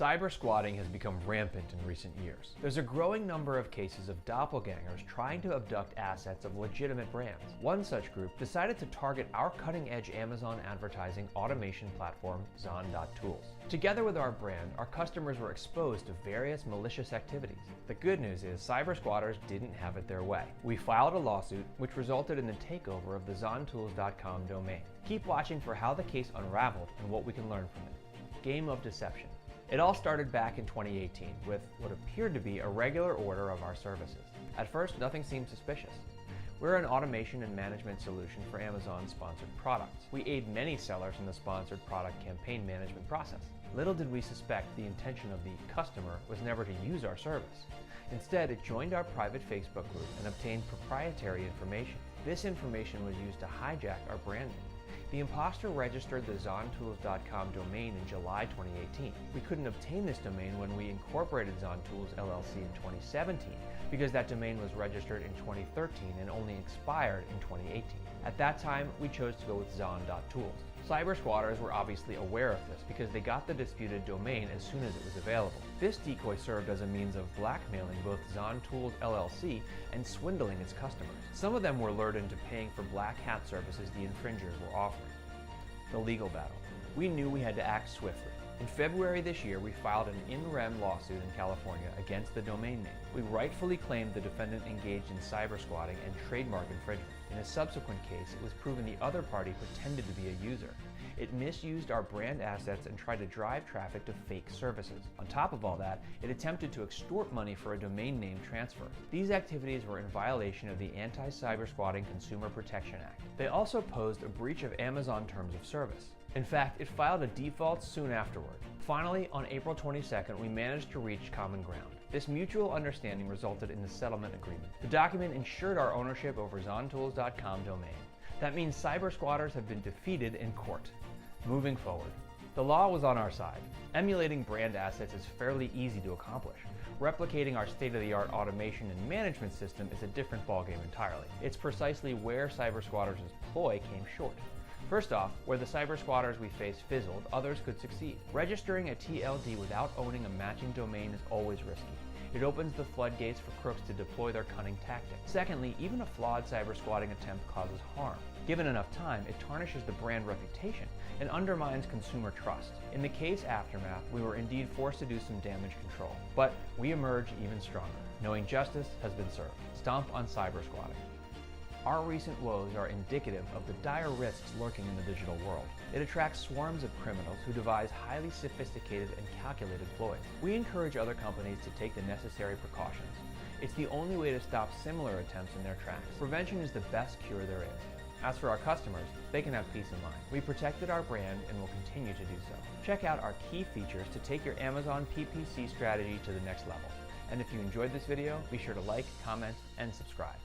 Cyber squatting has become rampant in recent years. There's a growing number of cases of doppelgangers trying to abduct assets of legitimate brands. One such group decided to target our cutting-edge Amazon advertising automation platform, Zon.Tools. Together with our brand, our customers were exposed to various malicious activities. The good news is cyber squatters didn't have it their way. We filed a lawsuit which resulted in the takeover of the zontools.com domain. Keep watching for how the case unraveled and what we can learn from it. Game of deception. It all started back in 2018 with what appeared to be a regular order of our services. At first, nothing seemed suspicious. We're an automation and management solution for Amazon's sponsored products. We aid many sellers in the sponsored product campaign management process. Little did we suspect the intention of the customer was never to use our service. Instead, it joined our private Facebook group and obtained proprietary information. This information was used to hijack our branding. The imposter registered the zontools.com domain in July 2018. We couldn't obtain this domain when we incorporated Zontools LLC in 2017 because that domain was registered in 2013 and only expired in 2018. At that time, we chose to go with Zon.Tools. Cyber squatters were obviously aware of this because they got the disputed domain as soon as it was available. This decoy served as a means of blackmailing both Zontools LLC and swindling its customers. Some of them were lured into paying for black hat services the infringers were offering. The legal battle. We knew we had to act swiftly. In February this year, we filed an in rem lawsuit in California against the domain name. We rightfully claimed the defendant engaged in cyber squatting and trademark infringement. In a subsequent case, it was proven the other party pretended to be a user. It misused our brand assets and tried to drive traffic to fake services. On top of all that, it attempted to extort money for a domain name transfer. These activities were in violation of the Anti-Cyber Squatting Consumer Protection Act. They also posed a breach of Amazon Terms of Service. In fact, it filed a default soon afterward. Finally, on April 22nd, we managed to reach common ground. This mutual understanding resulted in the settlement agreement. The document ensured our ownership over zontools.com domain. That means cyber squatters have been defeated in court. Moving forward. The law was on our side. Emulating brand assets is fairly easy to accomplish. Replicating our state-of-the-art automation and management system is a different ballgame entirely. It's precisely where cyber squatters' ploy came short. First off, where the cyber squatters we face fizzled, others could succeed. Registering a TLD without owning a matching domain is always risky. It opens the floodgates for crooks to deploy their cunning tactics. Secondly, even a flawed cyber squatting attempt causes harm. Given enough time, it tarnishes the brand reputation and undermines consumer trust. In the case aftermath, we were indeed forced to do some damage control, but we emerged even stronger, knowing justice has been served. Stomp on cyber squatting. Our recent woes are indicative of the dire risks lurking in the digital world. It attracts swarms of criminals who devise highly sophisticated and calculated ploys. We encourage other companies to take the necessary precautions. It's the only way to stop similar attempts in their tracks. Prevention is the best cure there is. As for our customers, they can have peace of mind. We protected our brand and will continue to do so. Check out our key features to take your Amazon PPC strategy to the next level. And if you enjoyed this video, be sure to like, comment, and subscribe.